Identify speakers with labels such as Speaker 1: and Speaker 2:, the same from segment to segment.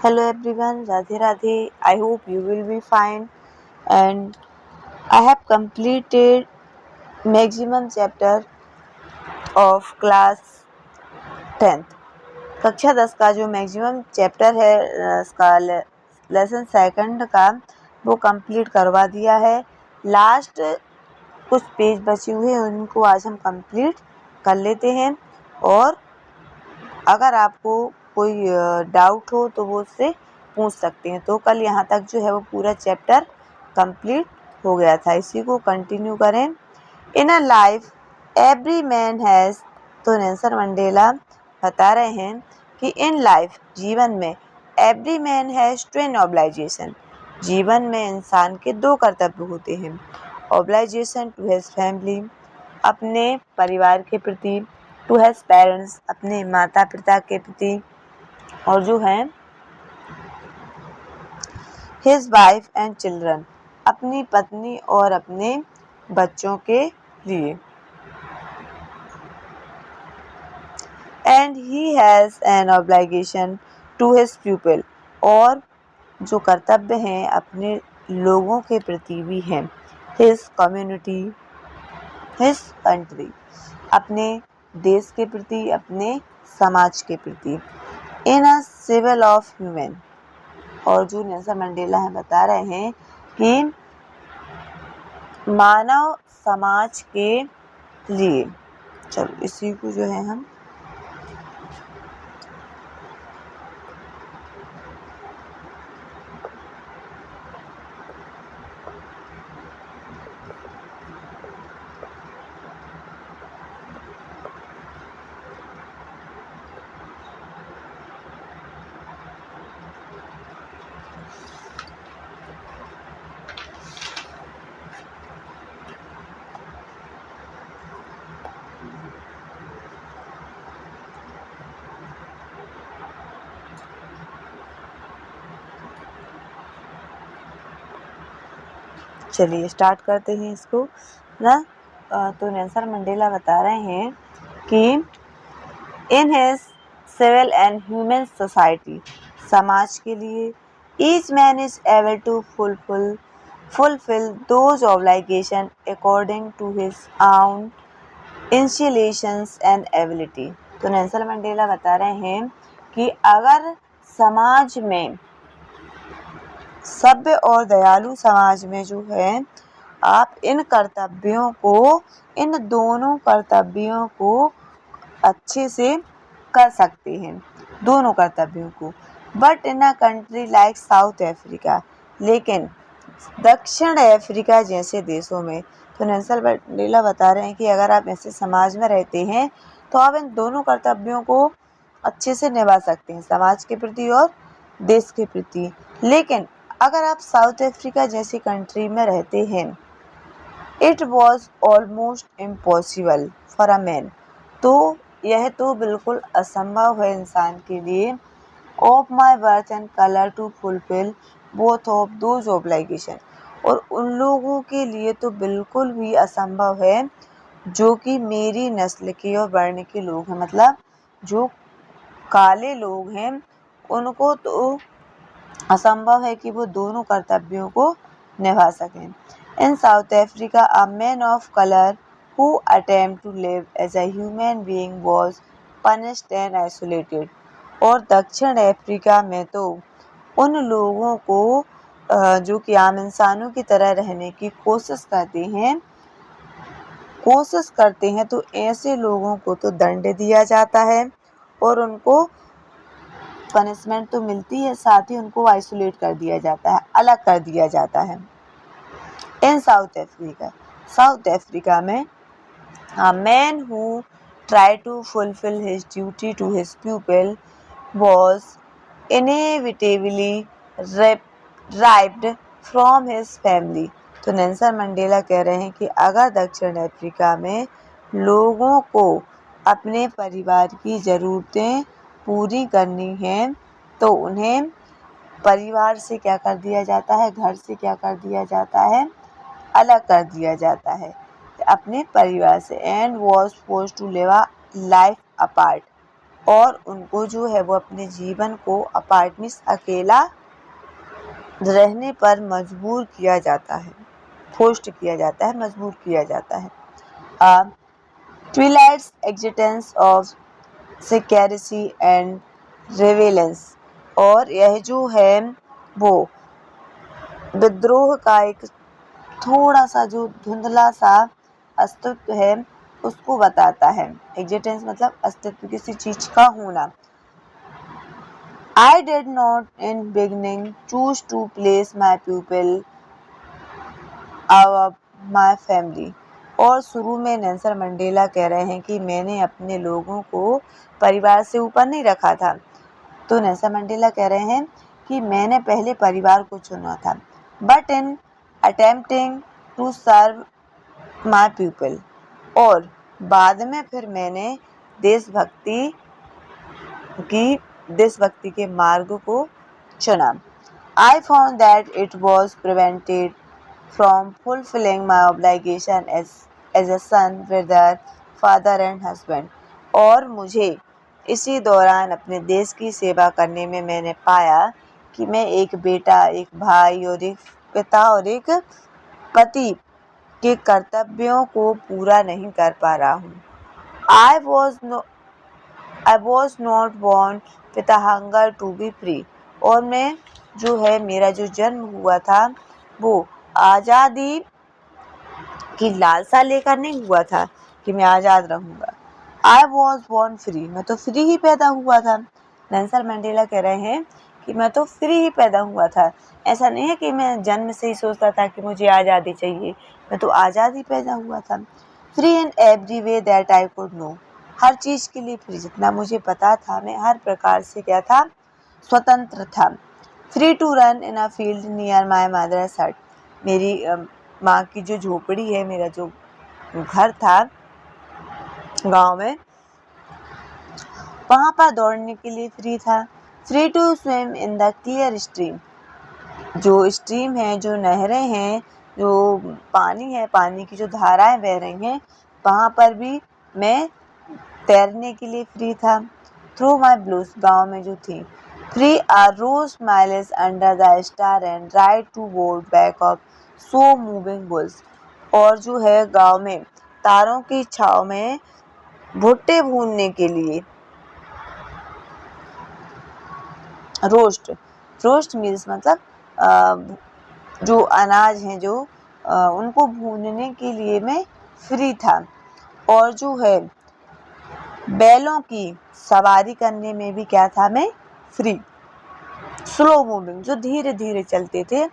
Speaker 1: Hello everyone, Radhe Radhe. I hope you will be fine. And I have completed maximum chapter of class 10th. कक्षा 10 का जो maximum chapter है उसका lesson second का वो complete करवा दिया है। लास्ट कुछ पेज बचे हुए हैं उनको आज हम कंप्लीट कर लेते हैं और अगर आपको कोई डाउट हो तो वो उससे पूछ सकते हैं। तो कल यहाँ तक जो है वो पूरा चैप्टर कंप्लीट हो गया था, इसी को कंटिन्यू करें। In a life every man has, तो नेल्सन मंडेला बता रहे हैं कि इन लाइफ जीवन में every man has to an obligation, जीवन में इंसान के दो कर्तव्य होते हैं। ऑब्लाइजेशन टू हिज फैमिली, अपने परिवार के प्रति, टू हिज पेरेंट्स, अपने माता पिता के प्रति, और जो है हिज वाइफ एंड चिल्ड्रन, अपनी पत्नी और अपने बच्चों के लिए। And he has an obligation to his people, और जो कर्तव्य हैं अपने लोगों के प्रति भी हैं। हिज कम्युनिटी, हिज कंट्री, अपने देश के प्रति, अपने समाज के प्रति। इन अ सिविल ऑफ ह्यूमन, और जो नेल्सन मंडेला है बता रहे हैं कि मानव समाज के लिए। चलो इसी को जो है हम चलिए स्टार्ट करते हैं इसको ना। तो नेल्सन मंडेला बता रहे हैं कि in his civil and human society, समाज के लिए, each man is able to fulfill those obligations according to his own installations and ability. तो नेल्सन मंडेला बता रहे हैं कि अगर समाज में, सभ्य और दयालु समाज में जो है आप इन कर्तव्यों को, इन दोनों कर्तव्यों को अच्छे से कर सकते हैं, दोनों कर्तव्यों को। But in a country like south Africa, लेकिन दक्षिण अफ्रीका जैसे देशों में, तो नेल्सन मंडेला बता रहे हैं कि अगर आप ऐसे समाज में रहते हैं तो आप इन दोनों कर्तव्यों को अच्छे से निभा सकते हैं, समाज के प्रति और देश के प्रति। लेकिन अगर आप साउथ अफ्रीका जैसी कंट्री में रहते हैं, it was almost impossible for a man, तो यह तो बिल्कुल असंभव है इंसान के लिए, of my birth and colour to fulfil both of those obligation, और उन लोगों के लिए तो बिल्कुल भी असंभव है जो कि मेरी नस्ल के और वर्ण के लोग हैं, मतलब जो काले लोग हैं उनको तो असंभव है कि वो दोनों कर्तव्यों को निभा सकें। In South Africa a man of colour who attempt to live as a human being was punished and isolated, और दक्षिण अफ्रीका में तो उन लोगों को जो कि आम इंसानों की तरह रहने की कोशिश करते हैं तो ऐसे लोगों को तो दंड दिया जाता है और उनको पनिशमेंट तो मिलती है, साथ ही उनको आइसोलेट कर दिया जाता है, अलग कर दिया जाता है। इन साउथ अफ्रीका में a man who tried to fulfill his duty to his people was inevitably ripped from his family। तो नेल्सन मंडेला कह रहे हैं कि अगर दक्षिण अफ्रीका में लोगों को अपने परिवार की ज़रूरतें पूरी करनी हैं तो उन्हें परिवार से क्या कर दिया जाता है, घर से क्या कर दिया जाता है, अलग कर दिया जाता है अपने परिवार से। And was forced to live a life apart, और उनको जो है वो अपने जीवन को अपार्टमेंट अकेला रहने पर मजबूर किया जाता है, फोर्स्ड किया जाता है, मजबूर किया जाता है। ट्विलाइट्स एग्जिस्टेंस ऑफ सिक्योरिटी एंड रेवेलेंस, और यह जो है वो विद्रोह का एक थोड़ा सा जो धुंधला सा अस्तित्व है उसको बताता है। एग्जिस्टेंस मतलब अस्तित्व, किसी चीज का होना। I did not in beginning choose to place my pupil above my family। और शुरू में नेल्सन मंडेला कह रहे हैं कि मैंने अपने लोगों को परिवार से ऊपर नहीं रखा था। तो नेल्सन मंडेला कह रहे हैं कि मैंने पहले परिवार को चुना था, but in attempting to serve my people, और बाद में फिर मैंने देशभक्ति के मार्ग को चुना। I found that it was prevented from fulfilling my obligation as a son, brother, father and husband। और मुझे इसी दौरान अपने देश की सेवा करने में मैंने पाया कि मैं एक बेटा, एक भाई और एक पिता और एक पति के कर्तव्यों को पूरा नहीं कर पा रहा हूँ। I was not born with a hunger to be free। और मैं जो है मेरा जो जन्म हुआ था वो आज़ादी की लालसा लेकर नहीं हुआ था कि मैं आज़ाद रहूँगा। I was born free, मैं तो फ्री ही पैदा हुआ था। नेल्सन मंडेला कह रहे हैं कि मैं तो फ्री ही पैदा हुआ था। ऐसा नहीं है कि मैं जन्म से ही सोचता था कि मुझे आज़ादी चाहिए, मैं तो आज़ाद ही पैदा हुआ था। Free in every way that I could know, हर चीज़ के लिए फ्री, जितना मुझे पता था मैं हर प्रकार से क्या था, स्वतंत्र था। Free to run in a field near my mother's hut, मेरी माँ की जो झोपड़ी है, मेरा जो घर था गांव में, वहाँ पर दौड़ने के लिए फ्री था। Free to swim in the clear stream, जो स्ट्रीम है, जो नहरें हैं, जो पानी है, पानी की जो धाराएं बह रही हैं, वहाँ पर भी मैं तैरने के लिए फ्री था। थ्रू माई ब्लूज, गाँव में जो थी। Free or roam miles under the star and ride to broad back of slow moving bulls, और जो है गाँव में तारों की छाव में भुट्टे भूनने के लिए रोस्ट मील्स मतलब जो अनाज हैं जो उनको भूनने के लिए मैं फ्री था। और जो है बैलों की सवारी करने में भी क्या था, मैं फ्री। स्लो मूविंग, जो धीरे धीरे चलते थे,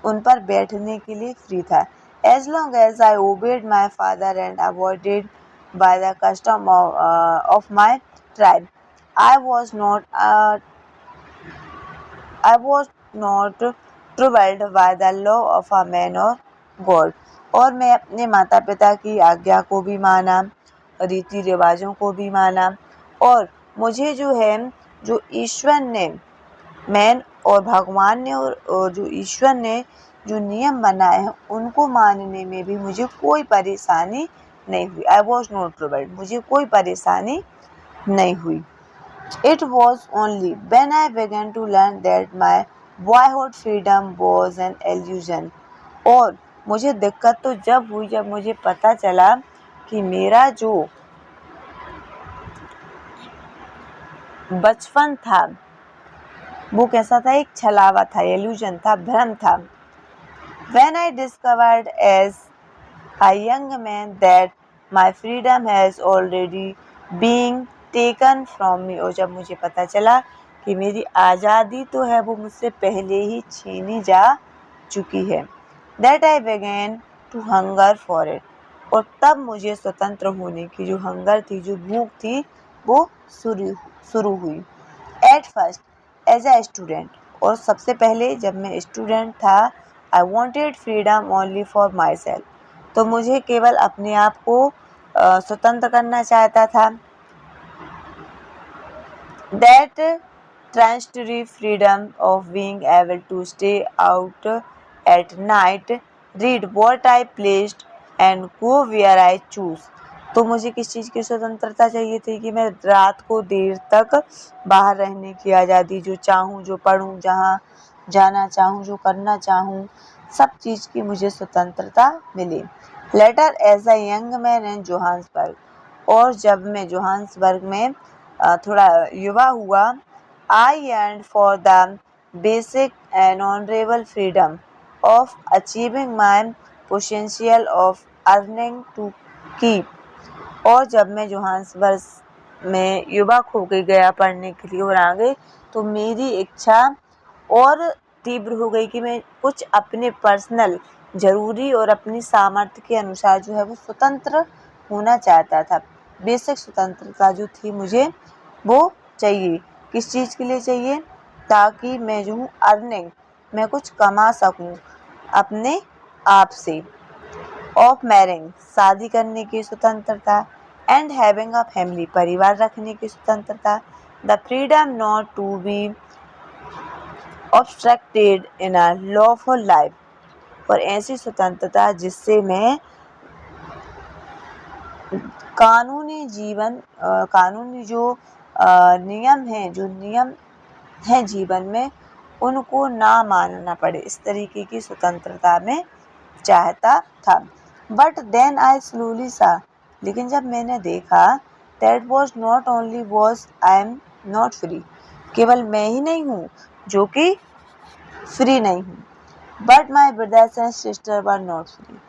Speaker 1: उन पर बैठने के लिए फ्री था। As long as I obeyed my father and avoided by the custom of my tribe, I was not troubled by the law of a man और गॉड। और मैं अपने माता पिता की आज्ञा को भी माना, रीति रिवाजों को भी माना, और मुझे जो है, जो ईश्वर ने, मैन और भगवान ने, और जो ईश्वर ने जो नियम बनाए हैं उनको मानने में भी मुझे कोई परेशानी नहीं हुई। आई वॉज नॉट ट्रबल्ड, मुझे कोई परेशानी नहीं हुई। It was only when I began to learn that my boyhood freedom was an illusion। और मुझे दिक्कत तो जब हुई जब मुझे पता चला कि मेरा जो बचपन था वो कैसा था, एक छलावा था, इल्यूजन था, भ्रम था। When I discovered as a young man that my freedom has already been taken from me, और जब मुझे पता चला कि मेरी आज़ादी तो है वो मुझसे पहले ही छीनी जा चुकी है। That I began to hunger for it, और तब मुझे स्वतंत्र होने की जो हंगर थी, जो भूख थी, वो शुरू हुई। At first as a student, और सबसे पहले जब मैं स्टूडेंट था, I wanted freedom only for myself, तो मुझे केवल अपने आप को स्वतंत्र करना चाहता था। That transitory freedom of being able to stay out at night, read what I pleased and go where I choose, तो मुझे किस चीज़ की स्वतंत्रता चाहिए थी कि मैं रात को देर तक बाहर रहने की आज़ादी, जो चाहूँ जो पढूँ, जहाँ जाना चाहूँ, जो करना चाहूँ, सब चीज़ की मुझे स्वतंत्रता मिली। Later as a young man in Johannesburg, और जब मैं जोहान्सबर्ग में थोड़ा युवा हुआ, I yearned for the basic and honourable freedom of achieving my potential of earning to keep, और जब मैं जोहान्सबर्ग में युवक हो गया पढ़ने के लिए और आ गई, तो मेरी इच्छा और तीव्र हो गई कि मैं कुछ अपने पर्सनल ज़रूरी और अपनी सामर्थ्य के अनुसार जो है वो स्वतंत्र होना चाहता था। बेसिक स्वतंत्रता जो थी मुझे वो चाहिए। किस चीज़ के लिए चाहिए? ताकि मैं जो हूँ अर्निंग, मैं कुछ कमा सकूँ अपने आप से। ऑफ मैरिंग, शादी करने की स्वतंत्रता। एंड हैविंग अ फैमिली, परिवार रखने की स्वतंत्रता। The freedom not to be obstructed in a lawful life, और ऐसी स्वतंत्रता जिससे मैं कानूनी जीवन, कानूनी जो नियम हैं जीवन में, उनको ना मानना पड़े, इस तरीके की स्वतंत्रता में चाहता था। बट देन आई स्लोली सा, लेकिन जब मैंने देखा, that was not only was I am not free, केवल मैं ही नहीं हूँ जो कि फ्री नहीं हूँ, but my brothers and sister were not free,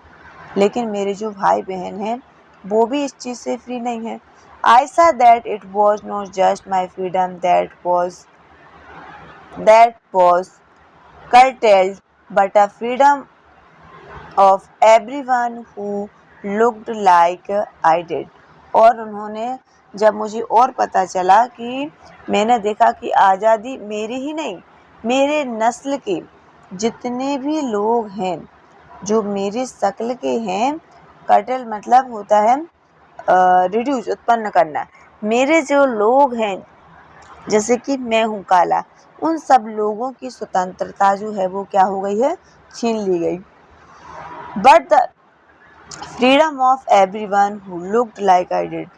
Speaker 1: लेकिन मेरे जो भाई बहन हैं वो भी इस चीज़ से फ्री नहीं है। आई सा that it was not just my freedom that was curtailed, but a freedom of everyone who looked like I did. और उन्होंने, जब मुझे और पता चला कि मैंने देखा कि आज़ादी मेरी ही नहीं, मेरे नस्ल के जितने भी लोग हैं जो मेरी शक्ल के हैं, कटल मतलब होता है रिड्यूस, उत्पन्न करना, मेरे जो लोग हैं जैसे कि मैं हूँ काला, उन सब लोगों की स्वतंत्रता जो है वो क्या हो गई है, छीन ली गई। But the freedom of everyone who looked like I did,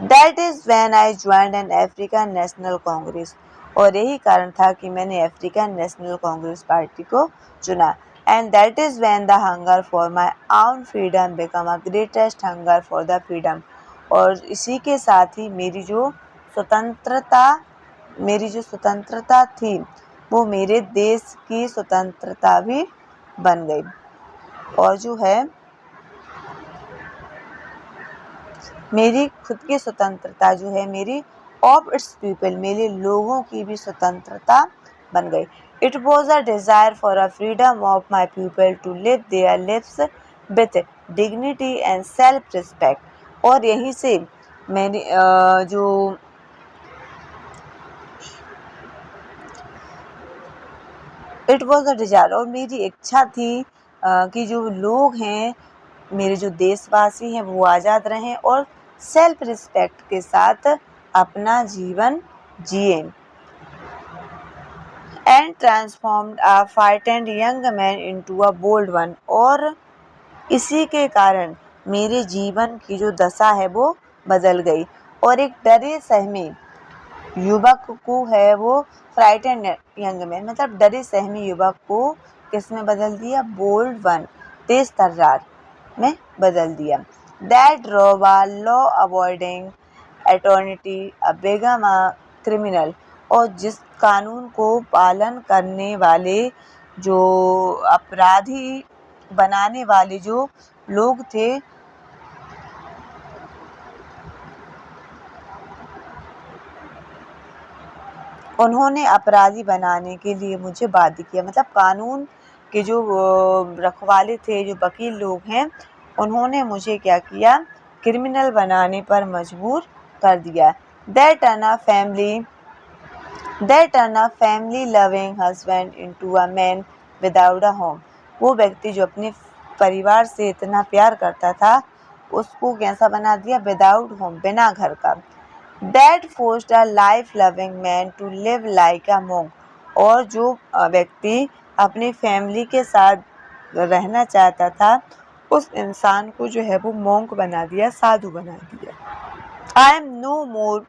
Speaker 1: that is when I joined an African national Congress, और यही कारण था कि मैंने अफ्रीकन नेशनल कांग्रेस पार्टी को चुना। And that is when the hunger for my own freedom become a greatest hunger for the freedom, और इसी के साथ ही मेरी जो स्वतंत्रता थी वो मेरे देश की स्वतंत्रता भी बन गई। और जो है मेरी खुद की स्वतंत्रता जो है, मेरी ऑफ इट्स पीपल, मेरे लोगों की भी स्वतंत्रता बन गई। It was a desire for a freedom of my people to live their lives with dignity and self respect, और यहीं से मैंने जो इट वॉज अ डिज़ायर, और मेरी इच्छा थी कि जो लोग हैं, मेरे जो देशवासी हैं, वो आज़ाद रहें और सेल्फ रिस्पेक्ट के साथ अपना जीवन जिए। And transformed a frightened young man into a bold one, और इसी के कारण मेरे जीवन की जो दशा है वो बदल गई, और एक डरे सहमे युवक को है वो फ्राइटेंड यंग मैन मतलब डरे सहमी युवक को किसमें बदल दिया, बोल्ड वन, तेज तर्रार में बदल दिया। That robber law avoiding eternity a became a criminal, और जिस कानून को पालन करने वाले, जो अपराधी बनाने वाले जो लोग थे, उन्होंने अपराधी बनाने के लिए मुझे बाध्य किया। मतलब कानून के जो रखवाले थे, जो वकील लोग हैं, उन्होंने मुझे क्या किया, क्रिमिनल बनाने पर मजबूर कर दिया। That turn a family loving husband into a man without a home, वो व्यक्ति जो अपने परिवार से इतना प्यार करता था, उसको कैसा बना दिया, विदाउट होम, बिना घर का। That forced a life loving man to live like a monk, और जो व्यक्ति अपनी फैमिली के साथ रहना चाहता था, उस इंसान को जो है वो मॉन्क बना दिया, साधु बना दिया। I am no more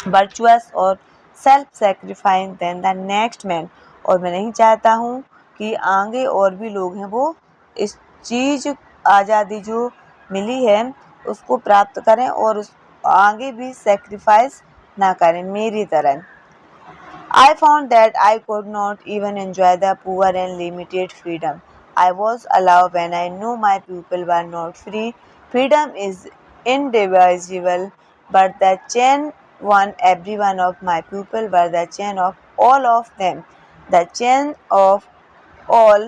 Speaker 1: virtuous और self sacrificing than the next man, और मैं नहीं चाहता हूँ कि आगे और भी लोग हैं वो इस चीज़ आज़ादी जो मिली है उसको प्राप्त करें और उस आगे भी सेक्रीफाइस ना करें मेरी तरह। I found that I could not even enjoy the poor and limited freedom I was allowed when I knew my people were not free. Freedom is indivisible, but the chain one every one of my people were the chain of all of them. The chain of all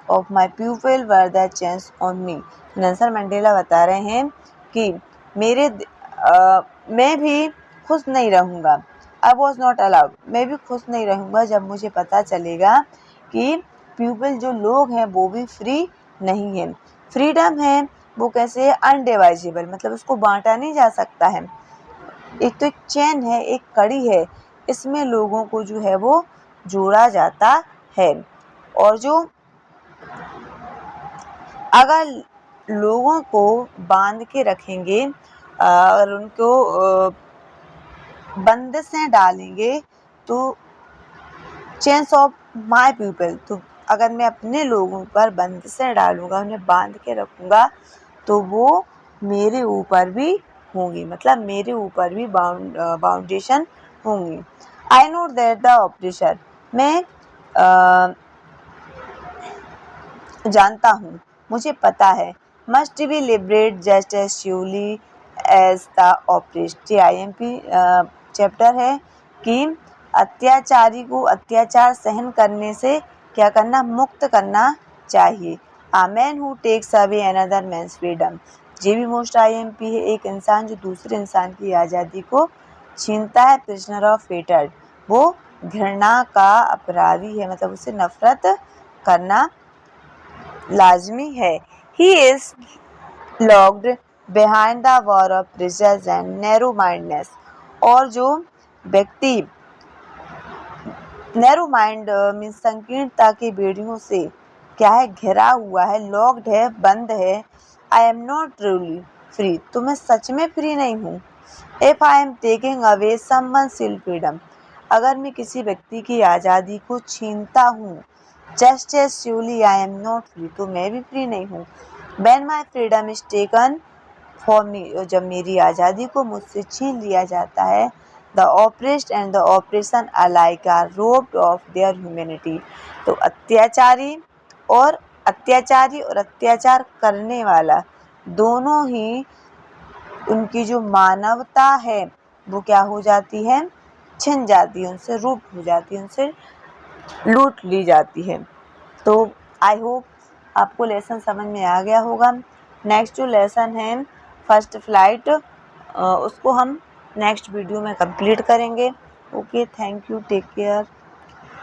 Speaker 1: of my pupil were the chains on me. Nelson Mandela बता रहे हैं कि मैं भी खुश नहीं रहूँगा। आई was not allowed, मैं भी खुश नहीं रहूँगा जब मुझे पता चलेगा कि पीपल जो लोग हैं वो भी फ्री नहीं है। फ्रीडम है वो कैसे है, अनडिवाइजेबल, मतलब उसको बांटा नहीं जा सकता है। एक तो एक चेन है, एक कड़ी है, इसमें लोगों को जो है वो जोड़ा जाता है। और जो अगर लोगों को बांध के रखेंगे और उनको बंदिशें डालेंगे तो चेन्स ऑफ माय पीपल, तो अगर मैं अपने लोगों पर बंदिशें डालूंगा, उन्हें बांध के रखूंगा तो वो मेरे ऊपर भी होंगी, मतलब मेरे ऊपर भी बाउंडेशन होंगी। I know that the operation, मैं जानता हूँ, मुझे पता है, must be liberate just as surely as the oppressed. IMP chapter है कि अत्याचारी को अत्याचार सहन करने से क्या करना, मुक्त करना चाहिए। A man who takes away another man's freedom. JB most IMP है एक इंसान जो दूसरे इंसान की आज़ादी को छीनता है, प्रिजनर ऑफ हेटेड, वो घृणा का अपराधी है, मतलब उसे नफरत करना लाजमी है। He is locked behind the wall of prejudice and narrow mindedness। और जो व्यक्ति नैरो माइंड मीन्स संकीर्णता की बेड़ियों से क्या है, घिरा हुआ है, लॉक्ड है, बंद है। I am not truly free, तो मैं सच में फ्री नहीं हूँ। If I am taking away someone's freedom, अगर मैं किसी व्यक्ति की आज़ादी को छीनता हूँ, just as surely I am not free, तो मैं भी फ्री नहीं हूँ। When my freedom is taken for me, जब मेरी आज़ादी को मुझसे छीन लिया जाता है, the oppressed and the operation alike are robbed of their humanity, तो अत्याचारी और अत्याचार करने वाला दोनों ही उनकी जो मानवता है वो क्या हो जाती है, छिन जाती है, उनसे रूप हो जाती है, उनसे लूट ली जाती है। तो आई होप आपको लेसन समझ में आ गया होगा। नेक्स्ट जो लेसन है फर्स्ट फ्लाइट, उसको हम नेक्स्ट वीडियो में कंप्लीट करेंगे। Okay, thank you, take care.